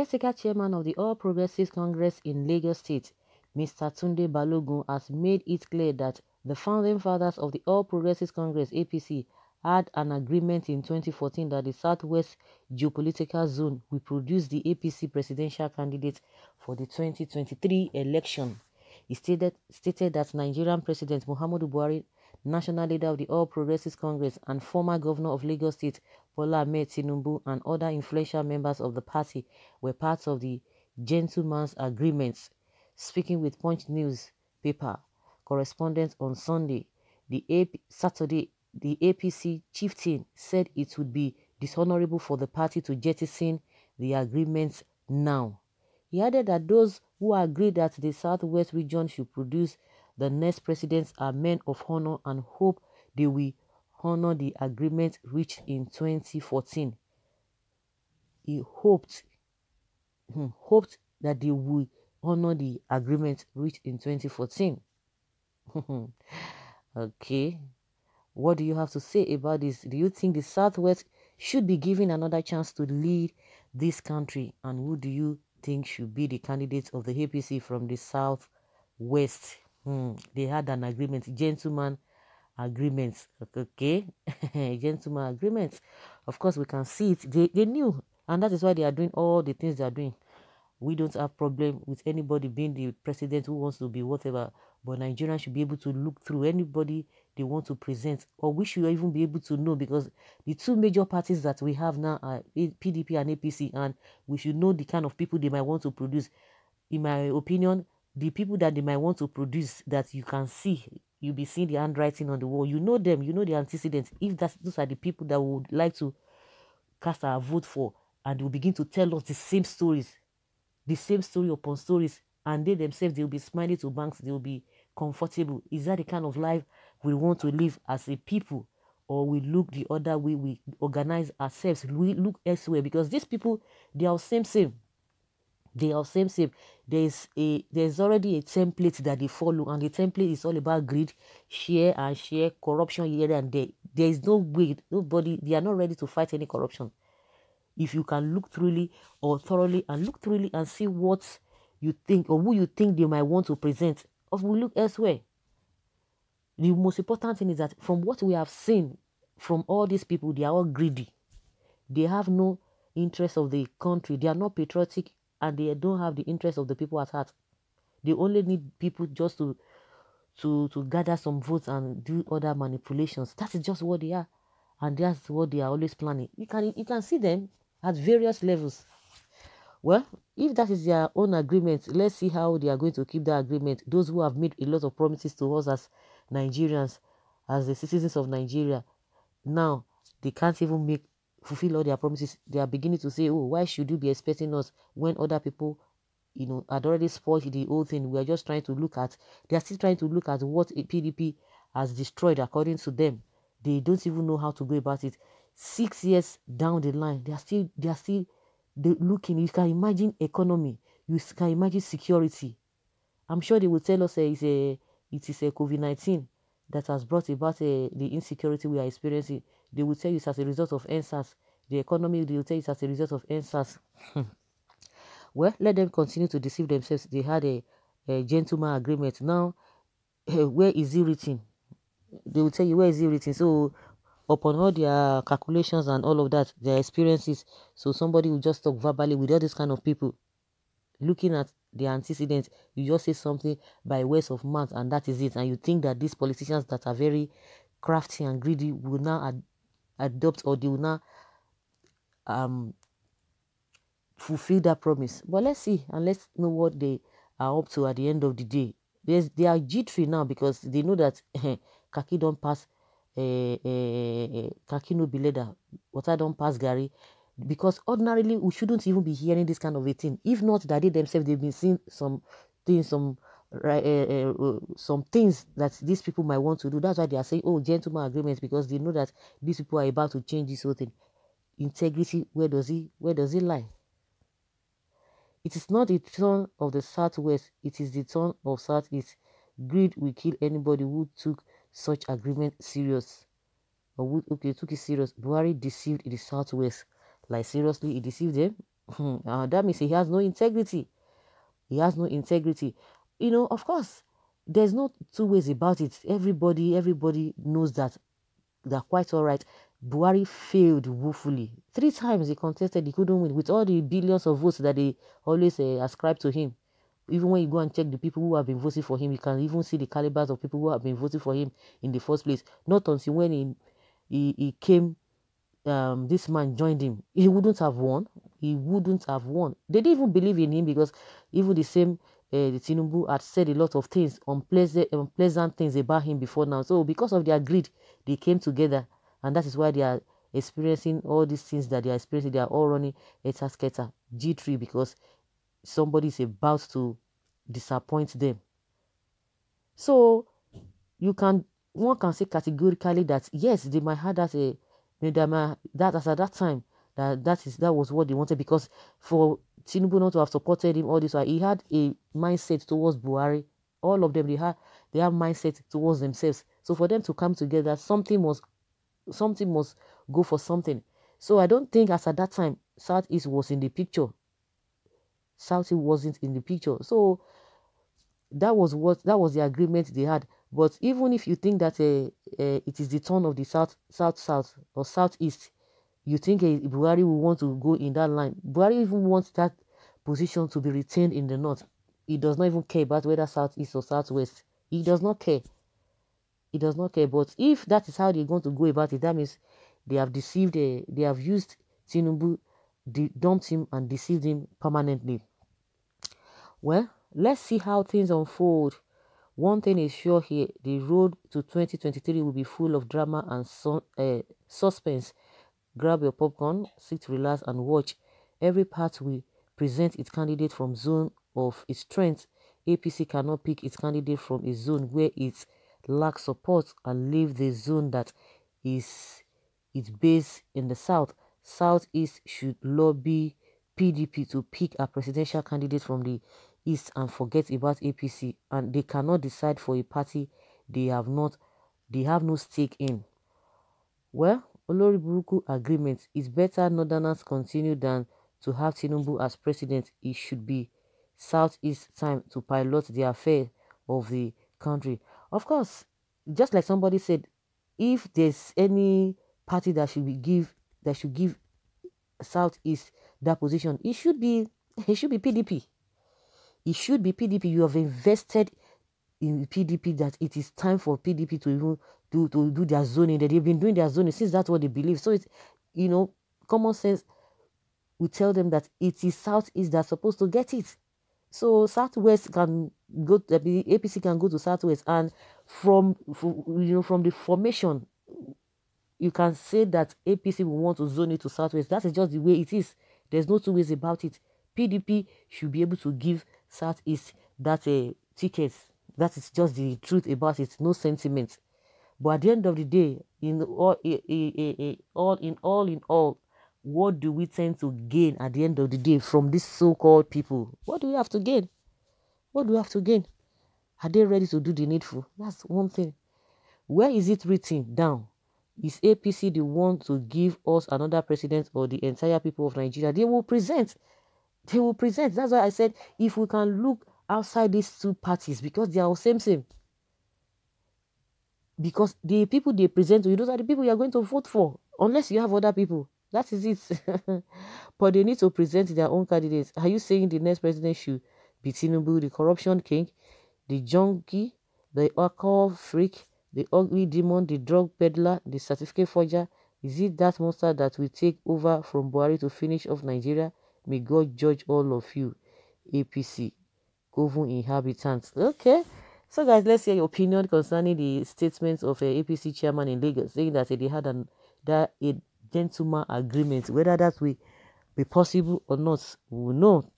caretaker chairman of the All Progressives Congress in Lagos State, Mr. Tunde Balogun, has made it clear that the founding fathers of the All Progressives Congress (APC) had an agreement in 2014 that the Southwest geopolitical zone will produce the APC presidential candidate for the 2023 election. He stated that Nigerian President Muhammadu Buhari, national leader of the All Progressives Congress and former governor of Lagos State, Bola Ahmed Tinubu, and other influential members of the party were part of the gentleman's agreements. Speaking with Punch newspaper correspondents on Sunday, the APC chieftain said it would be dishonorable for the party to jettison the agreements now. He added that those who agree that the Southwest region should produce the next presidents are men of honor and hope they will honor the agreement reached in 2014. He hoped that they will honor the agreement reached in 2014. Okay. What do you have to say about this? Do you think the Southwest should be given another chance to lead this country? And who do you think should be the candidates of the APC from the Southwest? They had an agreement, gentleman agreements. Okay, gentleman agreements. Of course, we can see it. They knew, and that is why they are doing all the things they are doing. We don't have problem with anybody being the president who wants to be whatever, but Nigerians should be able to look through anybody they want to present, or we should even be able to know, because the two major parties that we have now are PDP and APC, and we should know the kind of people they might want to produce. In my opinion, the people that they might want to produce that you can see, you'll be seeing the handwriting on the wall. You know them, you know the antecedents. If those are the people that we would like to cast our vote for, and they will begin to tell us the same stories, the same story upon stories, and they themselves, they'll be smiling to banks, they'll be comfortable. Is that the kind of life we want to live as a people? Or we look the other way, we organize ourselves, we look elsewhere? Because these people, they are same. They are same. There's already a template that they follow, and the template is all about greed, share, corruption here and there. There is no way, nobody, they are not ready to fight any corruption. If you can look thoroughly and see what you think or who you think they might want to present, or we look elsewhere. The most important thing is that from what we have seen from all these people, they are all greedy. They have no interest of the country. They are not patriotic, and they don't have the interest of the people at heart. They only need people just to gather some votes and do other manipulations. That is just what they are, and that's what they are always planning. You can see them at various levels. Well, if that is their own agreement, let's see how they are going to keep that agreement. Those who have made a lot of promises to us as Nigerians, as the citizens of Nigeria, now they can't even fulfill all their promises. They are beginning to say, oh, why should you be expecting us when other people, had already spoiled the whole thing? We are just trying to look at, they are still trying to look at what a PDP has destroyed according to them. They don't even know how to go about it. 6 years down the line, they are still looking. You can imagine economy, you can imagine security. I'm sure they will tell us it is a COVID-19 that has brought about the insecurity we are experiencing. They will tell you it's as a result of NSAS. The economy, they will tell you it's as a result of NSAS. Well, let them continue to deceive themselves. They had a gentleman agreement. Now, where is it written? They will tell you where is it written. So, upon all their calculations and all of that, their experiences, so somebody will just talk verbally with all these kind of people. Looking at the antecedents, you just say something by words of mouth, and that is it. And you think that these politicians that are very crafty and greedy will now adopt, or they will now fulfill that promise. But let's see, and let's know what they are up to at the end of the day. They are jittery now because they know that Kaki don't pass, Kaki no be leather, water don't pass Gary. Because ordinarily we shouldn't even be hearing this kind of a thing. If not that they themselves, they've been seeing some things, some things that these people might want to do. That's why they are saying, oh, gentleman agreements, because they know that these people are about to change this whole thing. Integrity, where does it lie? It is not the turn of the Southwest, it is the turn of Southeast. Greed will kill anybody who took such agreement serious, or took it serious. Buhari deceived the Southwest. Like, seriously, he deceived them. That means he has no integrity. He has no integrity. Of course, there's no two ways about it. Everybody knows that they're quite all right. Buhari failed woefully. 3 times he contested, he couldn't win with all the billions of votes that they always ascribe to him. Even when you go and check the people who have been voting for him, you can even see the calibers of people who have been voting for him in the first place. Not until when he came, this man joined him, he wouldn't have won. He wouldn't have won. They didn't even believe in him because even the same the Tinubu had said a lot of things, unpleasant things about him before now. So because of their greed, they came together, and that is why they are experiencing all these things that they are experiencing. They are all running etasketa G3 because somebody is about to disappoint them. So one can say categorically that yes, they might have that that as at that time that was what they wanted, because for Tinubu not to have supported him all this while, he had a mindset towards Buhari. All of them, they have mindset towards themselves. So for them to come together, something must go for something. So I don't think as at that time Southeast was in the picture. Southeast wasn't in the picture. So that was the agreement they had. But even if you think that it is the turn of the south or southeast, you think Buhari will want to go in that line. Buhari even wants that position to be retained in the north. He does not even care about whether southeast or southwest. He does not care. He does not care. But if that is how they're going to go about it, that means they have deceived. They have used Tinubu, dumped him, and deceived him permanently. Well, let's see how things unfold. One thing is sure here, the road to 2023 will be full of drama and suspense. Grab your popcorn, sit, relax, and watch. Every part will present its candidate from zone of its strength. APC cannot pick its candidate from a zone where it lacks support and leave the zone that is its base in the south. Southeast should lobby PDP to pick a presidential candidate from the east and forget about APC, and they cannot decide for a party they have no stake in. Well, Olori Buruku agreement is better Northerners continue than to have Tinubu as president. It should be Southeast time to pilot the affair of the country. Of course, just like somebody said, if there's any party that should give Southeast that position, it should be PDP. It should be PDP. You have invested in PDP that it is time for PDP to even do their zoning. That they've been doing their zoning since that's what they believe. So it's, common sense will tell them that it is Southeast that's supposed to get it. So Southwest can go, the APC can go to Southwest, and from the formation, you can say that APC will want to zone it to Southwest. That is just the way it is. There's no two ways about it. PDP should be able to give Southeast that ticket. That is just the truth about it. No sentiment. But at the end of the day, in all, what do we tend to gain at the end of the day from these so-called people? What do we have to gain? What do we have to gain? Are they ready to do the needful? That's one thing. Where is it written down? Is APC the one to give us another president, or the entire people of Nigeria? They will present. They will present. That's why I said if we can look outside these two parties, because they are all same. Because the people they present to you, those are the people you are going to vote for, unless you have other people. That is it. But they need to present their own candidates. Are you saying the next president should be Tinubu, the corruption king, the junkie, the alcohol freak, the ugly demon, the drug peddler, the certificate forger? Is it that monster that will take over from Buhari to finish off Nigeria? May God judge all of you, APC, Kovu inhabitants. Okay. So guys, let's hear your opinion concerning the statements of a APC chairman in Lagos, saying that they had a gentleman agreement. Whether that will be possible or not, we will know